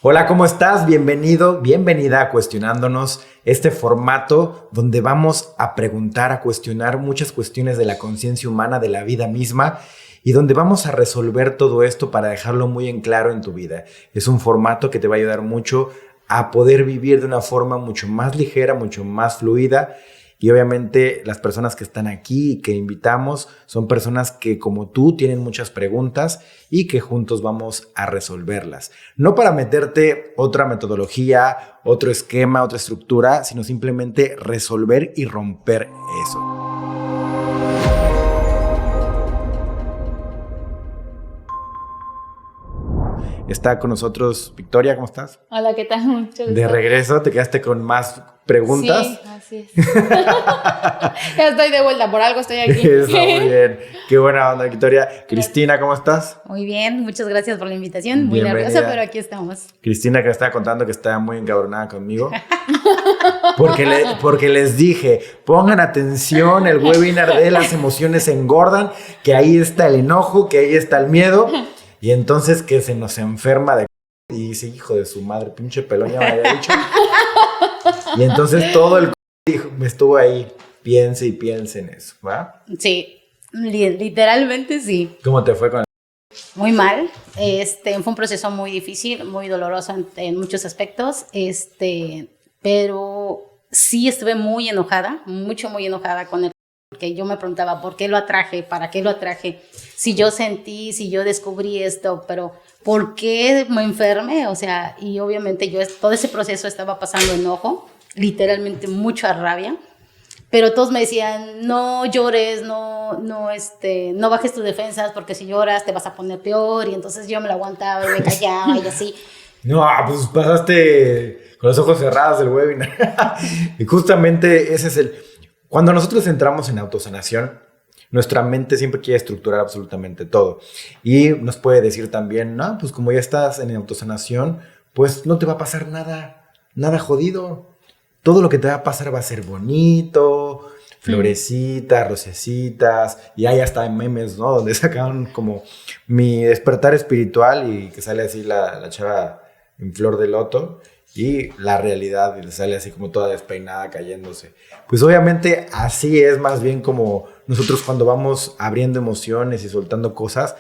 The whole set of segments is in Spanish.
Hola, ¿cómo estás? Bienvenido, bienvenida a Cuestionándonos, este formato donde vamos a preguntar, a cuestionar muchas cuestiones de la conciencia humana, de la vida misma y donde vamos a resolver todo esto para dejarlo muy en claro en tu vida. Es un formato que te va a ayudar mucho a poder vivir de una forma mucho más ligera, mucho más fluida. Y obviamente las personas que están aquí y que invitamos son personas que como tú tienen muchas preguntas y que juntos vamos a resolverlas. No para meterte otra metodología, otro esquema, otra estructura, sino simplemente resolver y romper eso. Está con nosotros Victoria, ¿cómo estás? Hola, ¿qué tal? Mucho gusto. De regreso, te quedaste con más preguntas. Sí, así es. Ya estoy de vuelta, por algo estoy aquí. Está muy bien. Qué buena onda, Victoria. Cristina, ¿cómo estás? Muy bien, muchas gracias por la invitación. Muy Bienvenida. nerviosa, pero aquí estamos. Cristina, que me estaba contando que estaba muy encabronada conmigo. Porque les dije, pongan atención, el webinar de las emociones engordan, que ahí está el enojo, que ahí está el miedo. Y entonces que se nos enferma de... Y dice, hijo de su madre, pinche pelón, ya me había dicho. Y entonces todo el... me estuvo ahí, piense y piense en eso, ¿va? Sí, literalmente sí. ¿Cómo te fue con el... Muy mal. Fue un proceso muy difícil, muy doloroso en muchos aspectos. Pero sí estuve muy enojada, muy enojada con él. Porque yo me preguntaba, ¿por qué lo atraje? ¿Para qué lo atraje? Si yo sentí, si yo descubrí esto, pero ¿por qué me enfermé? O sea, y obviamente yo todo ese proceso estaba pasando enojo, literalmente mucha rabia, pero todos me decían, no llores, no bajes tus defensas, porque si lloras te vas a poner peor, y entonces yo me lo aguantaba y me callaba y así. No, pues pasaste con los ojos cerrados del webinar. Y justamente ese es el... Cuando nosotros entramos en autosanación, nuestra mente siempre quiere estructurar absolutamente todo. Y nos puede decir también, no, pues como ya estás en autosanación, pues no te va a pasar nada jodido. Todo lo que te va a pasar va a ser bonito, florecitas, rosecitas, y hay hasta memes, ¿no? Donde sacaron como mi despertar espiritual y que sale así la chava en flor de loto. Y la realidad, y le sale así como toda despeinada, cayéndose. Pues obviamente así es más bien como nosotros cuando vamos abriendo emociones y soltando cosas,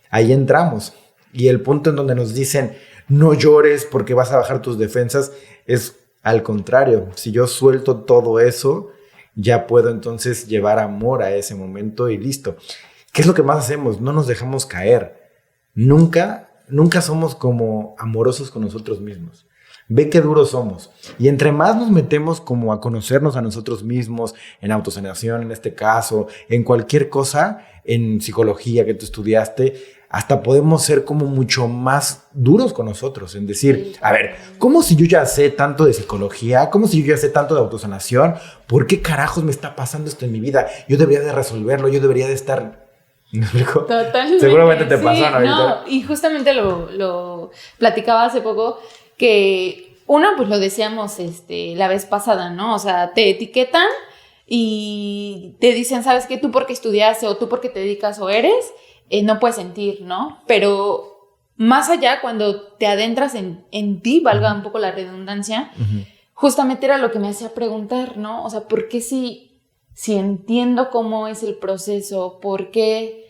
ahí entramos. Y el punto en donde nos dicen, no llores porque vas a bajar tus defensas, es al contrario. Si yo suelto todo eso, ya puedo entonces llevar amor a ese momento y listo. ¿Qué es lo que más hacemos? No nos dejamos caer. Nunca somos como amorosos con nosotros mismos. Ve qué duros somos. Y entre más nos metemos como a conocernos a nosotros mismos, en autosanación en este caso, en cualquier cosa, en psicología que tú estudiaste, hasta podemos ser como mucho más duros con nosotros, en decir, a ver, ¿cómo si yo ya sé tanto de psicología? ¿Cómo si yo ya sé tanto de autosanación? ¿Por qué carajos me está pasando esto en mi vida? Yo debería de resolverlo, yo debería de estar... ¿Me explico? Totalmente. Seguramente te pasó, ¿no? No, y justamente lo platicaba hace poco, que uno, pues lo decíamos la vez pasada, ¿no? O sea, te etiquetan y te dicen, ¿sabes qué? Tú porque estudiaste o tú porque te dedicas o eres, no puedes sentir, ¿no? Pero más allá, cuando te adentras en ti, valga un poco la redundancia, justamente era lo que me hacía preguntar, ¿no? O sea, ¿por qué si entiendo cómo es el proceso? ¿Por qué?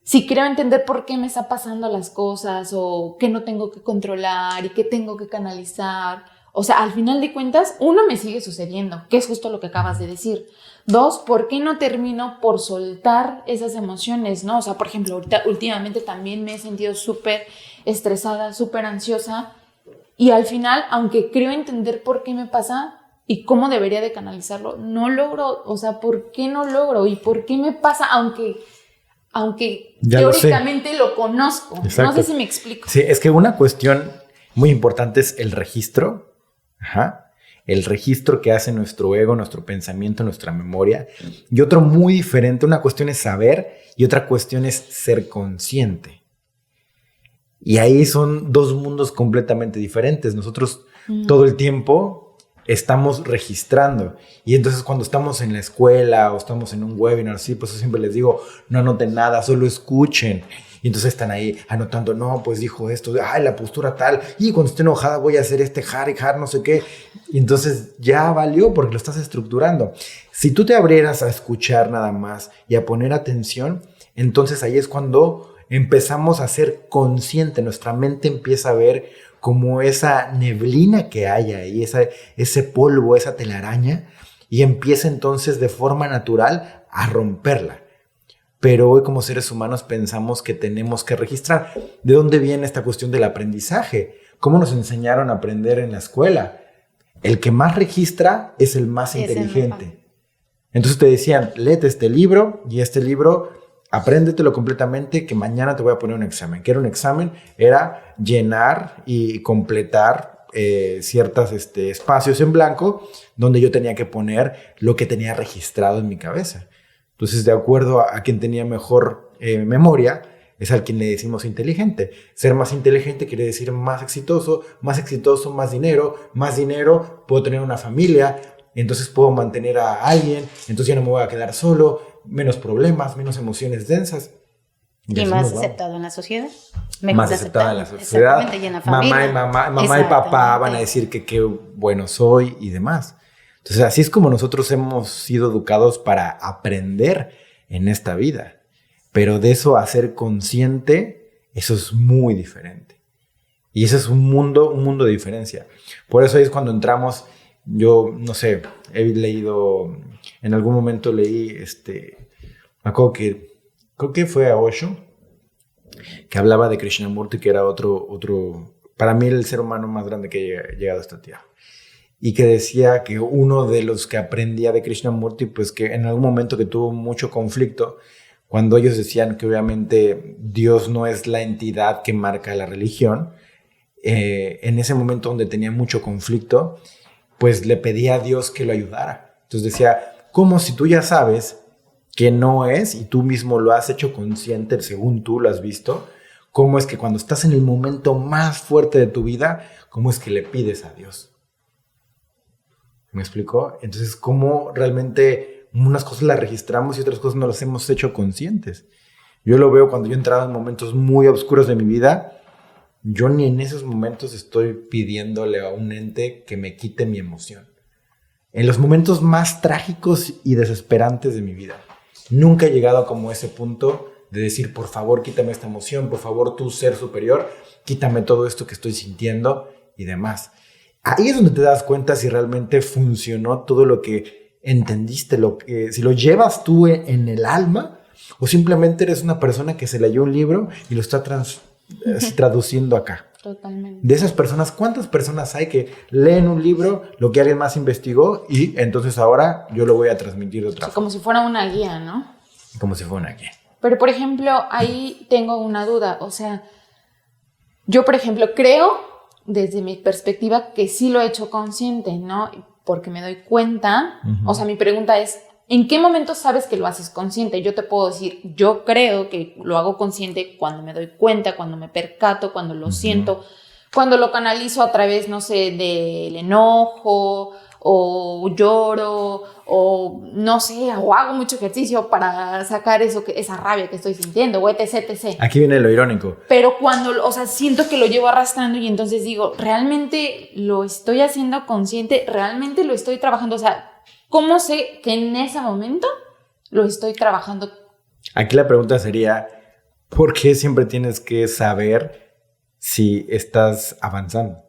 Si creo entender por qué me está pasando las cosas o qué no tengo que controlar y qué tengo que canalizar. O sea, al final de cuentas, uno, me sigue sucediendo, que es justo lo que acabas de decir. Dos, ¿por qué no termino por soltar esas emociones, no? O sea, por ejemplo, últimamente también me he sentido súper estresada, súper ansiosa y al final, aunque creo entender por qué me pasa y cómo debería de canalizarlo, no logro. O sea, ¿por qué no logro? ¿Y por qué me pasa? Aunque ya teóricamente lo conozco. Exacto. No sé si me explico. Sí, es que una cuestión muy importante es el registro. El registro que hace nuestro ego, nuestro pensamiento, nuestra memoria. Y otro muy diferente, una cuestión es saber y otra cuestión es ser consciente. Y ahí son dos mundos completamente diferentes. Nosotros todo el tiempo estamos registrando. Y entonces cuando estamos en la escuela o estamos en un webinar, sí, pues yo siempre les digo, no anoten nada, solo escuchen. Y entonces están ahí anotando, no, pues dijo esto, ay, la postura tal, y cuando esté enojada voy a hacer este jar, no sé qué. Y entonces ya valió porque lo estás estructurando. Si tú te abrieras a escuchar nada más y a poner atención, entonces ahí es cuando empezamos a ser consciente, nuestra mente empieza a ver como esa neblina que hay ahí, ese polvo, esa telaraña, y empieza entonces de forma natural a romperla. Pero hoy como seres humanos pensamos que tenemos que registrar. ¿De dónde viene esta cuestión del aprendizaje? ¿Cómo nos enseñaron a aprender en la escuela? El que más registra es el más inteligente. Entonces te decían, léete este libro y este libro apréndetelo completamente que mañana te voy a poner un examen. ¿Qué era un examen? Era llenar y completar ciertos espacios en blanco donde yo tenía que poner lo que tenía registrado en mi cabeza. Entonces, de acuerdo a quien tenía mejor memoria, es al quien le decimos inteligente. Ser más inteligente quiere decir más exitoso, más dinero, puedo tener una familia, entonces puedo mantener a alguien, entonces ya no me voy a quedar solo, menos problemas, menos emociones densas. Y más aceptado en la sociedad. Más aceptado en la sociedad. Exactamente, y en la familia. Mamá y papá van a decir que qué bueno soy y demás. Entonces, así es como nosotros hemos sido educados para aprender en esta vida. Pero de eso a ser consciente, eso es muy diferente. Y ese es un mundo de diferencia. Por eso ahí es cuando entramos, yo no sé, he leído, en algún momento leí, me acuerdo que, creo que fue a Osho, que hablaba de Krishnamurti, que era otro, para mí el ser humano más grande que ha llegado a esta tierra. Y que decía que uno de los que aprendía de Krishnamurti, pues que en algún momento que tuvo mucho conflicto, cuando ellos decían que obviamente Dios no es la entidad que marca la religión, en ese momento donde tenía mucho conflicto, pues le pedía a Dios que lo ayudara. Entonces decía, ¿cómo si tú ya sabes que no es y tú mismo lo has hecho consciente según tú lo has visto? ¿Cómo es que cuando estás en el momento más fuerte de tu vida, cómo es que le pides a Dios? ¿Me explicó? Entonces, ¿cómo realmente unas cosas las registramos y otras cosas no las hemos hecho conscientes? Yo lo veo cuando yo he entrado en momentos muy oscuros de mi vida, yo ni en esos momentos estoy pidiéndole a un ente que me quite mi emoción. En los momentos más trágicos y desesperantes de mi vida, nunca he llegado como a ese punto de decir, por favor, quítame esta emoción, por favor, tú ser superior, quítame todo esto que estoy sintiendo y demás. Ahí es donde te das cuenta si realmente funcionó todo lo que entendiste, si lo llevas tú en el alma o simplemente eres una persona que se leyó un libro y lo está traduciendo acá. Totalmente. De esas personas, ¿cuántas personas hay que leen un libro, lo que alguien más investigó y entonces ahora yo lo voy a transmitir de otra forma? Como si fuera una guía, ¿no? Como si fuera una guía. Pero, por ejemplo, ahí tengo una duda. O sea, yo, por ejemplo, creo, desde mi perspectiva, que sí lo he hecho consciente, ¿no? Porque me doy cuenta. O sea, mi pregunta es, ¿en qué momento sabes que lo haces consciente? Yo te puedo decir, yo creo que lo hago consciente cuando me doy cuenta, cuando me percato, cuando lo siento, cuando lo canalizo a través, no sé, del enojo, o lloro, o no sé, o hago mucho ejercicio para sacar esa rabia que estoy sintiendo, o etc. Aquí viene lo irónico. Pero cuando, o sea, siento que lo llevo arrastrando y entonces digo, ¿realmente lo estoy haciendo consciente? ¿Realmente lo estoy trabajando? O sea, ¿cómo sé que en ese momento lo estoy trabajando? Aquí la pregunta sería, ¿por qué siempre tienes que saber si estás avanzando?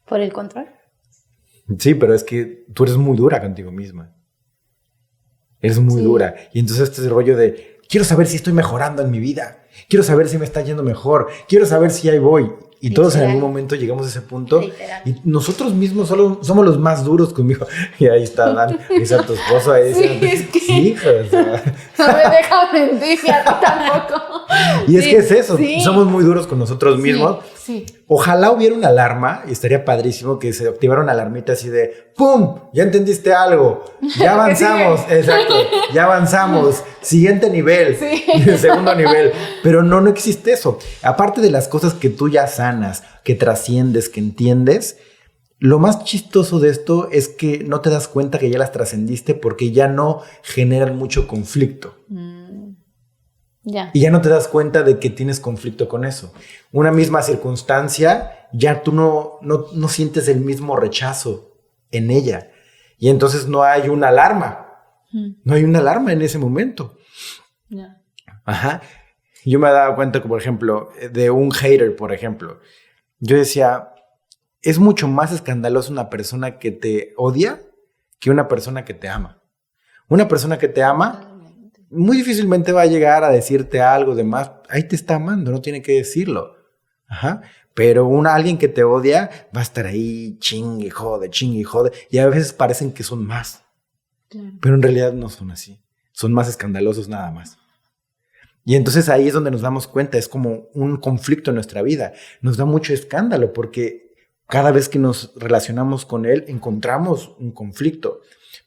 ¿Por el control? Sí, pero es que tú eres muy dura contigo misma. Eres muy dura. Y entonces este rollo de, quiero saber si estoy mejorando en mi vida. Quiero saber si me está yendo mejor. Quiero saber si ahí voy. Y todos en algún momento llegamos a ese punto. Literal. Y nosotros mismos solo somos los más duros conmigo. Y ahí está Dan, ahí está tu esposo. Ahí Sí, es que... sí, hija, o sea. No me deja mentir, ni a ti tampoco. Y es que es eso. Sí. Somos muy duros con nosotros mismos. Sí. Ojalá hubiera una alarma, y estaría padrísimo que se activara una alarmita así de ¡pum! Ya entendiste algo, ya avanzamos, exacto, ya avanzamos, siguiente nivel, Sí. segundo nivel, pero no existe eso. Aparte de las cosas que tú ya sanas, que trasciendes, que entiendes, Lo más chistoso de esto es que no te das cuenta que ya las trascendiste porque ya no generan mucho conflicto. Ya. Y ya no te das cuenta de que tienes conflicto con eso. Una misma circunstancia, ya tú no sientes el mismo rechazo en ella. Y entonces no hay una alarma. No hay una alarma en ese momento. Ya. Ajá. Yo me he dado cuenta, por ejemplo, de un hater, por ejemplo. Yo decía, es mucho más escandaloso una persona que te odia que una persona que te ama. Una persona que te ama muy difícilmente va a llegar a decirte algo de más. Ahí te está amando, no tiene que decirlo. Ajá. Pero alguien que te odia va a estar ahí chingue y jode. Y a veces parecen que son más. Claro. Pero en realidad no son así. Son más escandalosos nada más. Y entonces ahí es donde nos damos cuenta. Es como un conflicto en nuestra vida. Nos da mucho escándalo porque cada vez que nos relacionamos con él encontramos un conflicto.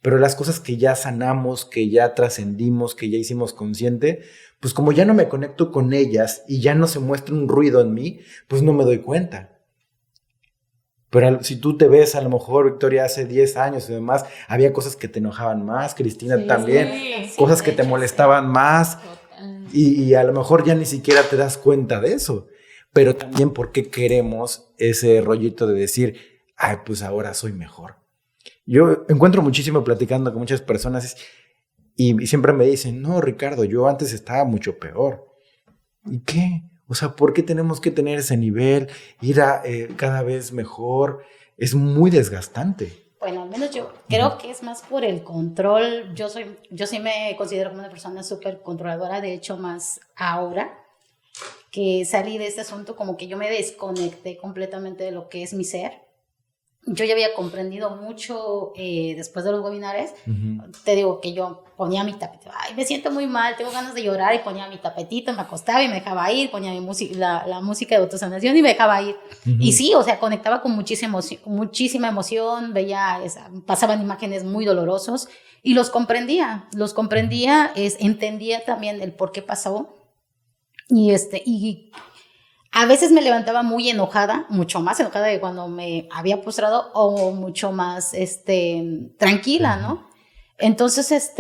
Pero las cosas que ya sanamos, que ya trascendimos, que ya hicimos consciente, pues como ya no me conecto con ellas y ya no se muestra un ruido en mí, pues no me doy cuenta. Pero si tú te ves, a lo mejor, Victoria, hace 10 años y demás, había cosas que te enojaban más, Cristina también, cosas que te molestaban más, y a lo mejor ya ni siquiera te das cuenta de eso. Pero también porque queremos ese rollito de decir, ay, pues ahora soy mejor. Yo encuentro muchísimo platicando con muchas personas y siempre me dicen, no, Ricardo, yo antes estaba mucho peor. ¿Y qué? O sea, ¿por qué tenemos que tener ese nivel? Ir a cada vez mejor. Es muy desgastante. Bueno, al menos yo creo que es más por el control. Yo sí me considero como una persona súper controladora, de hecho más ahora que salí de este asunto, como que yo me desconecté completamente de lo que es mi ser. Yo ya había comprendido mucho después de los webinars. Te digo que yo ponía mi tapete, ay, me siento muy mal, tengo ganas de llorar, y ponía mi tapetito, me acostaba y me dejaba ir, ponía mi la música de autosanación y me dejaba ir. Y sí, o sea, conectaba con muchísima emoción, pasaban imágenes muy dolorosos y los comprendía, entendía también el por qué pasó. Y a veces me levantaba muy enojada, mucho más enojada de cuando me había postrado, o mucho más tranquila, ¿no? Entonces,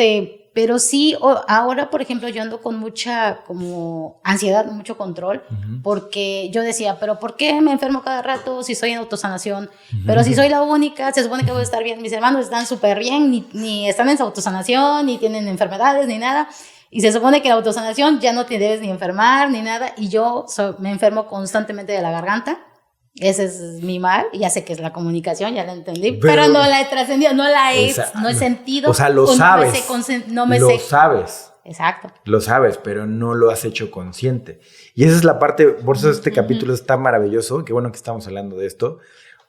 pero sí, ahora, por ejemplo, yo ando con mucha como ansiedad, mucho control, porque yo decía, pero ¿por qué me enfermo cada rato si soy en autosanación? Pero si soy la única, se supone que voy a estar bien. Mis hermanos están súper bien, ni están en autosanación, ni tienen enfermedades, ni nada. Y se supone que la autosanación ya no te debes ni enfermar ni nada, y yo me enfermo constantemente de la garganta. Ese es mi mal. Ya sé que es la comunicación, ya la entendí, pero no la he trascendido, no he sentido. O sea, lo sabes. Lo sabes. Exacto. Lo sabes, pero no lo has hecho consciente. Y esa es la parte, por eso este capítulo está maravilloso. Qué bueno que estamos hablando de esto,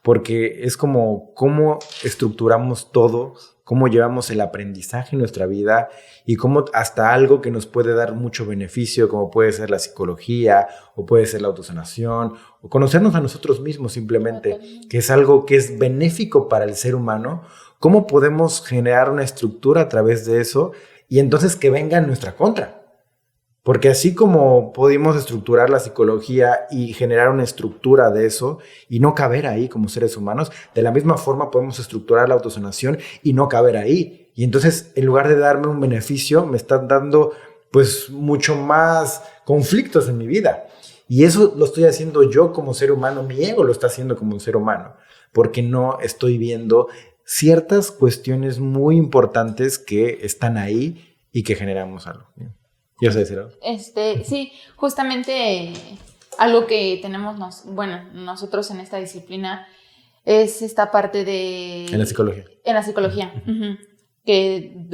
porque es como cómo estructuramos todo, cómo llevamos el aprendizaje en nuestra vida y cómo hasta algo que nos puede dar mucho beneficio, como puede ser la psicología o puede ser la autosanación o conocernos a nosotros mismos simplemente, que es algo que es benéfico para el ser humano, cómo podemos generar una estructura a través de eso y entonces que venga en nuestra contra. Porque así como pudimos estructurar la psicología y generar una estructura de eso y no caber ahí como seres humanos, de la misma forma podemos estructurar la autosanación y no caber ahí. Y entonces, en lugar de darme un beneficio, me están dando pues mucho más conflictos en mi vida. Y eso lo estoy haciendo yo como ser humano, mi ego lo está haciendo como un ser humano, porque no estoy viendo ciertas cuestiones muy importantes que están ahí y que generamos algo. ¿Yo sé decir algo? Sí, justamente algo que tenemos nosotros en esta disciplina es esta parte de... En la psicología. En la psicología. Que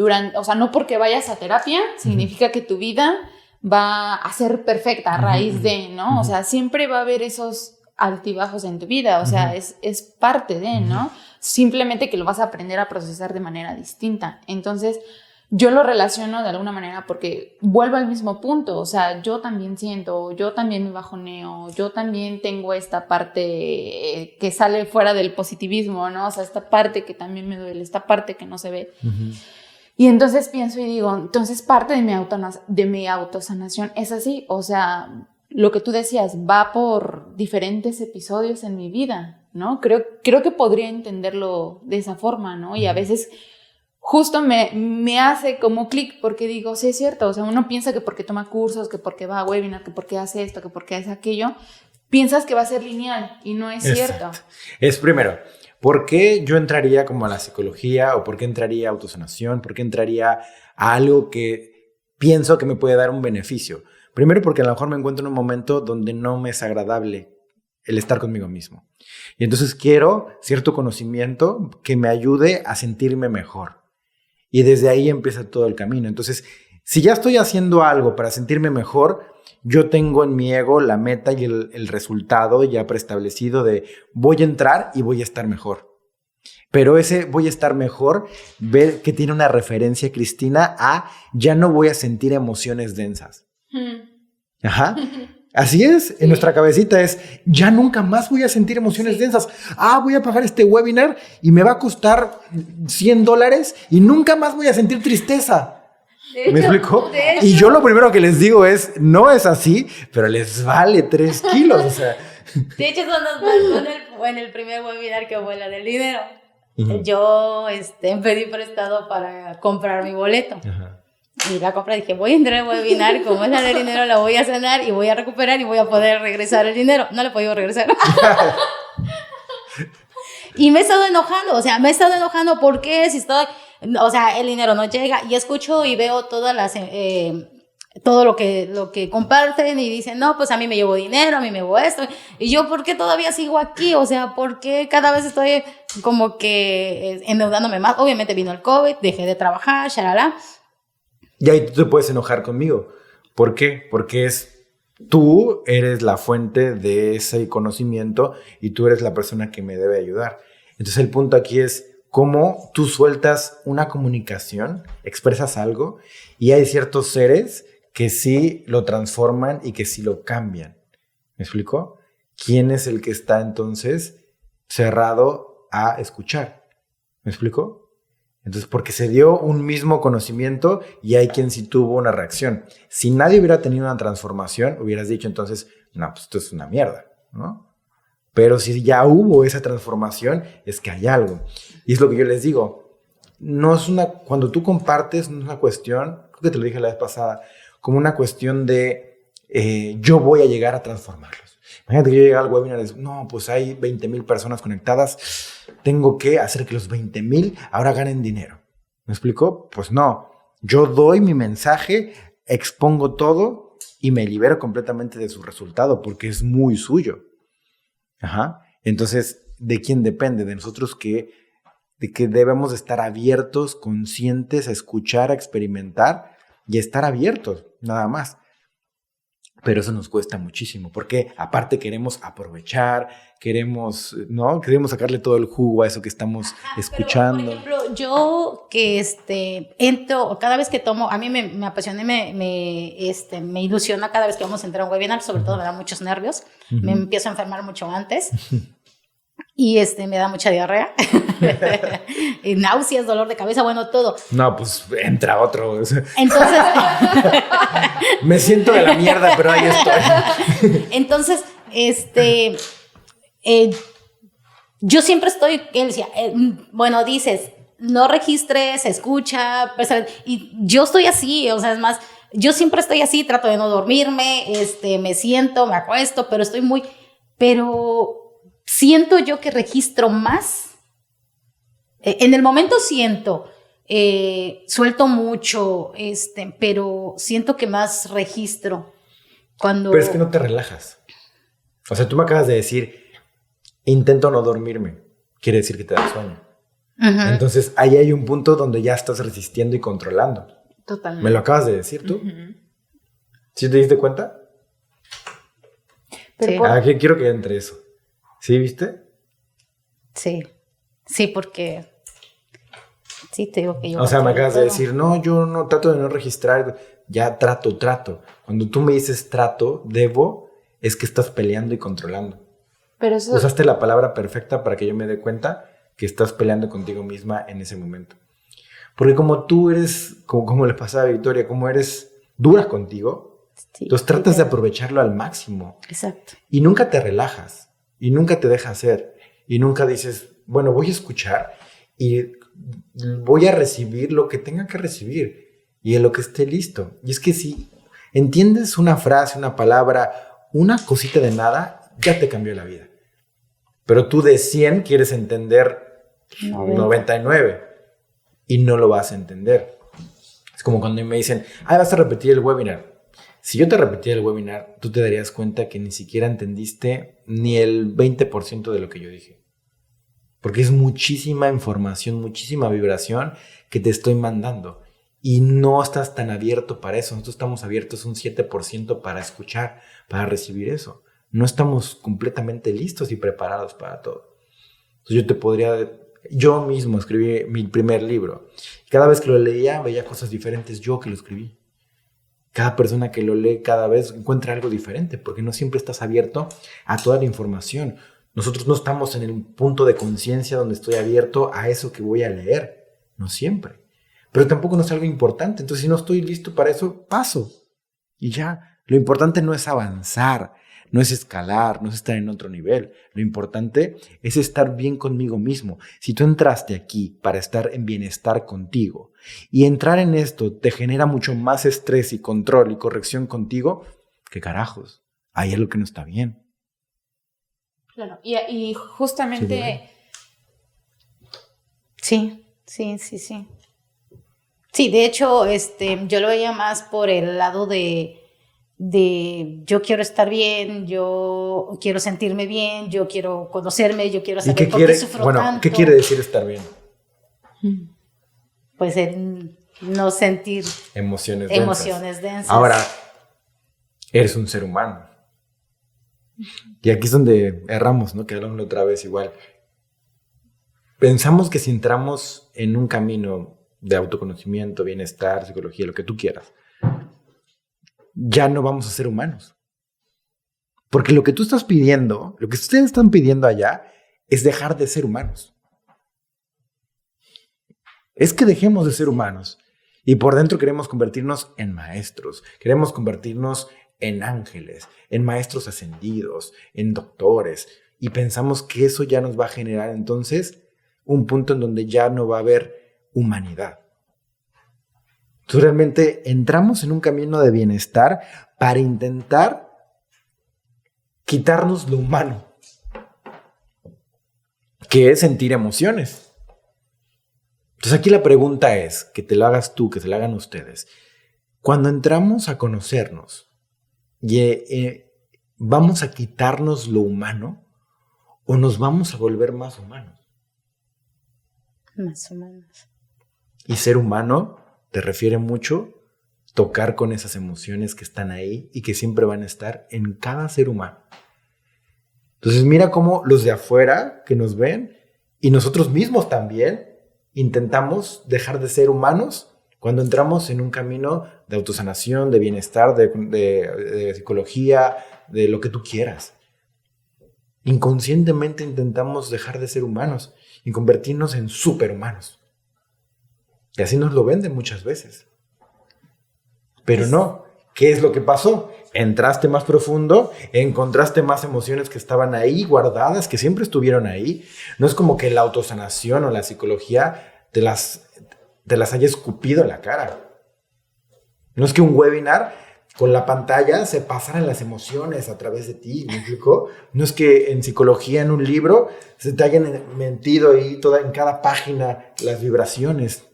no porque vayas a terapia significa que tu vida va a ser perfecta a raíz de, ¿no? O sea, siempre va a haber esos altibajos en tu vida, o sea, es parte de, ¿no? Simplemente que lo vas a aprender a procesar de manera distinta. Entonces, yo lo relaciono de alguna manera porque vuelvo al mismo punto, o sea, yo también siento, yo también me bajoneo, yo también tengo esta parte que sale fuera del positivismo, ¿no? O sea, esta parte que también me duele, esta parte que no se ve. Y entonces pienso y digo, entonces parte de mi autosanación es así, o sea, lo que tú decías, va por diferentes episodios en mi vida, ¿no? Creo que podría entenderlo de esa forma, ¿no? Y a veces justo me hace como clic porque digo, sí es cierto, o sea, uno piensa que porque toma cursos, que porque va a webinar, que porque hace esto, que porque hace aquello, piensas que va a ser lineal y no es cierto. Es primero, ¿por qué yo entraría como a la psicología o por qué entraría a autosanación? ¿Por qué entraría a algo que pienso que me puede dar un beneficio? Primero porque a lo mejor me encuentro en un momento donde no me es agradable el estar conmigo mismo. Y entonces quiero cierto conocimiento que me ayude a sentirme mejor. Y desde ahí empieza todo el camino. Entonces, si ya estoy haciendo algo para sentirme mejor, yo tengo en mi ego la meta y el resultado ya preestablecido de voy a entrar y voy a estar mejor. Pero ese voy a estar mejor, ver que tiene una referencia, Cristina, a ya no voy a sentir emociones densas. Ajá. Así es, en nuestra cabecita es, ya nunca más voy a sentir emociones densas. Voy a pagar este webinar y me va a costar $100 y nunca más voy a sentir tristeza. ¿Me explico? Y yo lo primero que les digo es, no es así, pero les vale 3 kilos. O sea. De hecho, en el primer webinar que fue la del dinero, yo pedí prestado para comprar mi boleto. Ajá. Y la compra, dije, voy a entrar al webinar, como es la del dinero, la voy a sanar y voy a recuperar y voy a poder regresar el dinero. No le he podido regresar. Y me he estado enojando, porque si estoy, o sea, el dinero no llega, y escucho y veo todas las, todo lo que comparten y dicen, no, pues a mí me llevo dinero, a mí me llevo esto, y yo, ¿por qué todavía sigo aquí? O sea, ¿por qué cada vez estoy como que endeudándome más? Obviamente vino el COVID, dejé de trabajar, shalala. Y ahí tú te puedes enojar conmigo. ¿Por qué? Porque tú eres la fuente de ese conocimiento y tú eres la persona que me debe ayudar. Entonces el punto aquí es cómo tú sueltas una comunicación, expresas algo y hay ciertos seres que sí lo transforman y que sí lo cambian. ¿Me explico? ¿Quién es el que está entonces cerrado a escuchar? ¿Me explico? Entonces, porque se dio un mismo conocimiento y hay quien sí tuvo una reacción. Si nadie hubiera tenido una transformación, hubieras dicho entonces, no, pues esto es una mierda, ¿no? Pero si ya hubo esa transformación, es que hay algo. Y es lo que yo les digo. Cuando tú compartes, no es una cuestión, creo que te lo dije la vez pasada, como una cuestión de yo voy a llegar a transformarlos. Imagínate que yo llegué al webinar y digo, no, pues hay 20,000 personas conectadas, tengo que hacer que los 20,000 ahora ganen dinero. ¿Me explico? Pues no, yo doy mi mensaje, expongo todo y me libero completamente de su resultado porque es muy suyo. Ajá. Entonces, ¿de quién depende? De nosotros de que debemos estar abiertos, conscientes, a escuchar, a experimentar y a estar abiertos, nada más. Pero eso nos cuesta muchísimo, porque aparte queremos aprovechar, queremos sacarle todo el jugo a eso que estamos escuchando. Pero, por ejemplo, yo que entro, cada vez que tomo, a mí me apasiona, me ilusiona cada vez que vamos a entrar a un webinar, sobre todo me da muchos nervios, me empiezo a enfermar mucho antes. Y me da mucha diarrea, y náuseas, dolor de cabeza, bueno, todo. No, pues entra otro. Entonces, me siento de la mierda, pero ahí estoy. Entonces, yo siempre estoy, él decía, bueno, dices, no registres, escucha, y yo estoy así, o sea, es más, yo siempre estoy así, trato de no dormirme, me siento, me acuesto, pero siento yo que registro más. En el momento suelto mucho, pero siento que más registro cuando... Pero es que no te relajas. O sea, tú me acabas de decir, intento no dormirme. Quiere decir que te da sueño. Uh-huh. Entonces, ahí hay un punto donde ya estás resistiendo y controlando. Totalmente. ¿Me lo acabas de decir tú? Uh-huh. ¿Sí te diste cuenta? Sí. Quiero que entre eso. ¿Sí, viste? Sí, porque... Sí, te digo que yo... O sea, me acabas de decir, no, yo no trato de no registrar, ya trato. Cuando tú me dices trato, debo, es que estás peleando y controlando. Pero eso... Usaste la palabra perfecta para que yo me dé cuenta que estás peleando contigo misma en ese momento. Porque como tú eres, como le pasaba a Victoria, como eres dura contigo, sí, entonces tratas de aprovecharlo al máximo. Exacto. Y nunca te relajas, y nunca te dejas hacer. y nunca dices, bueno, voy a escuchar y voy a recibir lo que tenga que recibir y en lo que esté listo. Y es que si entiendes una frase, una palabra, una cosita de nada, ya te cambió la vida. Pero tú de 100 quieres entender 99 y no lo vas a entender. Es como cuando me dicen, vas a repetir el webinar. Si yo te repetiera el webinar, tú te darías cuenta que ni siquiera entendiste ni el 20% de lo que yo dije. Porque es muchísima información, muchísima vibración que te estoy mandando. Y no estás tan abierto para eso. Nosotros estamos abiertos un 7% para escuchar, para recibir eso. No estamos completamente listos y preparados para todo. Entonces yo mismo escribí mi primer libro. Cada vez que lo leía, veía cosas diferentes yo que lo escribí. Cada persona que lo lee cada vez encuentra algo diferente, porque no siempre estás abierto a toda la información. Nosotros no estamos en el punto de conciencia donde estoy abierto a eso que voy a leer. No siempre. Pero tampoco no es algo importante. Entonces, si no estoy listo para eso, paso. Y ya. Lo importante no es avanzar, no es escalar, no es estar en otro nivel. Lo importante es estar bien conmigo mismo. Si tú entraste aquí para estar en bienestar contigo y entrar en esto te genera mucho más estrés y control y corrección contigo, ¿qué carajos? Hay algo que no está bien. Claro, y justamente... Sí. Sí, de hecho, yo lo veía más por el lado de yo quiero estar bien, yo quiero sentirme bien, yo quiero conocerme, yo quiero saber por qué sufro tanto. ¿Qué quiere decir estar bien? Pues el no sentir emociones densas. Ahora, eres un ser humano. Y aquí es donde erramos, ¿no? Que hablamos la otra vez igual. Pensamos que si entramos en un camino de autoconocimiento, bienestar, psicología, lo que tú quieras, ya no vamos a ser humanos. Porque lo que tú estás pidiendo, lo que ustedes están pidiendo allá, es dejar de ser humanos. Es que dejemos de ser humanos. Y por dentro queremos convertirnos en maestros. Queremos convertirnos en ángeles, en maestros ascendidos, en doctores. Y pensamos que eso ya nos va a generar entonces un punto en donde ya no va a haber humanidad. Entonces realmente entramos en un camino de bienestar para intentar quitarnos lo humano, que es sentir emociones. Entonces aquí la pregunta es, que te la hagas tú, que se la hagan ustedes. Cuando entramos a conocernos, ¿vamos a quitarnos lo humano o nos vamos a volver más humanos? Más humanos. Y ser humano te refiere mucho tocar con esas emociones que están ahí y que siempre van a estar en cada ser humano. Entonces mira cómo los de afuera que nos ven y nosotros mismos también intentamos dejar de ser humanos cuando entramos en un camino de autosanación, de bienestar, de psicología, de lo que tú quieras. Inconscientemente intentamos dejar de ser humanos y convertirnos en superhumanos. Y así nos lo venden muchas veces. Pero no. ¿Qué es lo que pasó? Entraste más profundo, encontraste más emociones que estaban ahí guardadas, que siempre estuvieron ahí. No es como que la autosanación o la psicología te las haya escupido en la cara. No es que un webinar con la pantalla se pasaran las emociones a través de ti, ¿me explico? No es que en psicología, en un libro, se te hayan metido ahí en cada página las vibraciones.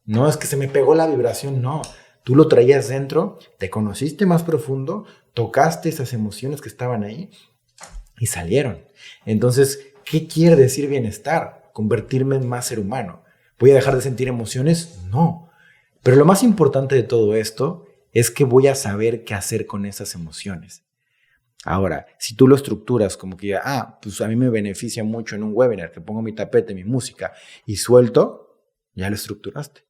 No, es que se me pegó la vibración, no. Tú lo traías dentro, te conociste más profundo, tocaste esas emociones que estaban ahí y salieron. Entonces, ¿qué quiere decir bienestar? Convertirme en más ser humano. ¿Voy a dejar de sentir emociones? No. Pero lo más importante de todo esto es que voy a saber qué hacer con esas emociones. Ahora, si tú lo estructuras como que, pues a mí me beneficia mucho en un webinar, que pongo mi tapete, mi música y suelto, ya lo estructuraste.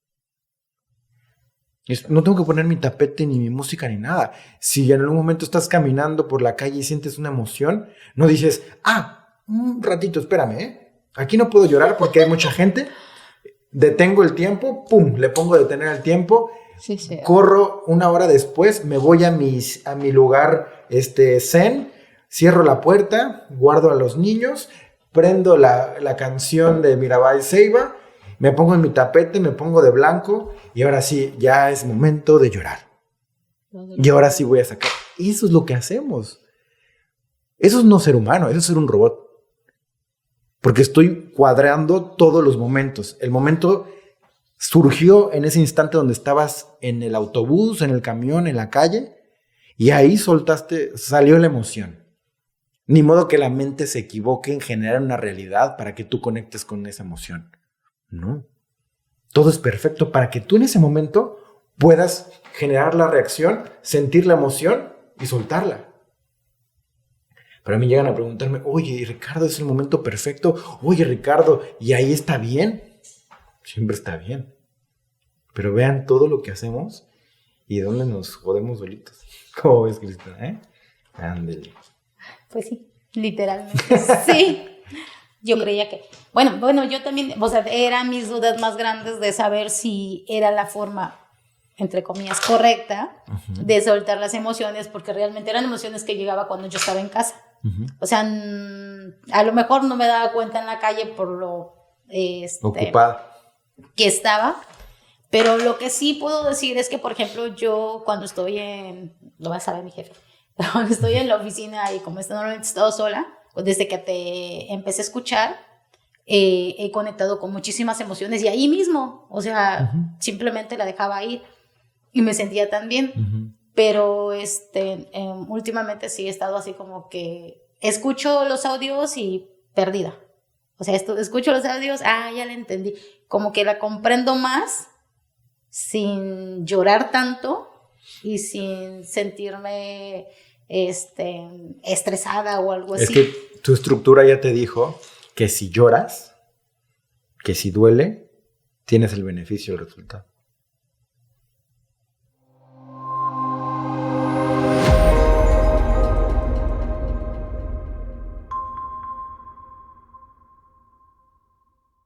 No tengo que poner mi tapete, ni mi música, ni nada. Si en algún momento estás caminando por la calle y sientes una emoción, no dices, un ratito, espérame, aquí no puedo llorar porque hay mucha gente. Detengo el tiempo, pum, le pongo detener el tiempo. Sí. Corro una hora después, me voy a mi lugar zen, cierro la puerta, guardo a los niños, prendo la canción de Mirabai Seiba, me pongo en mi tapete, me pongo de blanco y ahora sí, ya es momento de llorar. Y ahora sí voy a sacar. Y eso es lo que hacemos. Eso es no ser humano, eso es ser un robot. Porque estoy cuadrando todos los momentos. El momento surgió en ese instante donde estabas en el autobús, en el camión, en la calle, y ahí salió la emoción. Ni modo que la mente se equivoque en generar una realidad para que tú conectes con esa emoción. No. Todo es perfecto para que tú en ese momento puedas generar la reacción, sentir la emoción y soltarla. Pero a mí llegan a preguntarme, oye, Ricardo, ¿es el momento perfecto? Oye, Ricardo, ¿y ahí está bien? Siempre está bien. Pero vean todo lo que hacemos y de dónde nos jodemos solitos. ¿Cómo ves, Cristina? Ándale. Pues sí, literalmente. Sí. Yo creía que... Bueno, yo también, o sea, eran mis dudas más grandes de saber si era la forma, entre comillas, correcta de soltar las emociones, porque realmente eran emociones que llegaba cuando yo estaba en casa. O sea, a lo mejor no me daba cuenta en la calle por lo ocupada que estaba, pero lo que sí puedo decir es que, por ejemplo, yo cuando estoy lo va a saber mi jefe, cuando estoy en la oficina y como normalmente he estado sola, desde que te empecé a escuchar, he conectado con muchísimas emociones y ahí mismo, o sea, simplemente la dejaba ir y me sentía tan bien. Pero últimamente sí he estado así como que escucho los audios y perdida. O sea, escucho los audios, ya la entendí. Como que la comprendo más sin llorar tanto y sin sentirme estresada o algo así. Es que tu estructura ya te dijo que si lloras, que si duele, tienes el beneficio del resultado.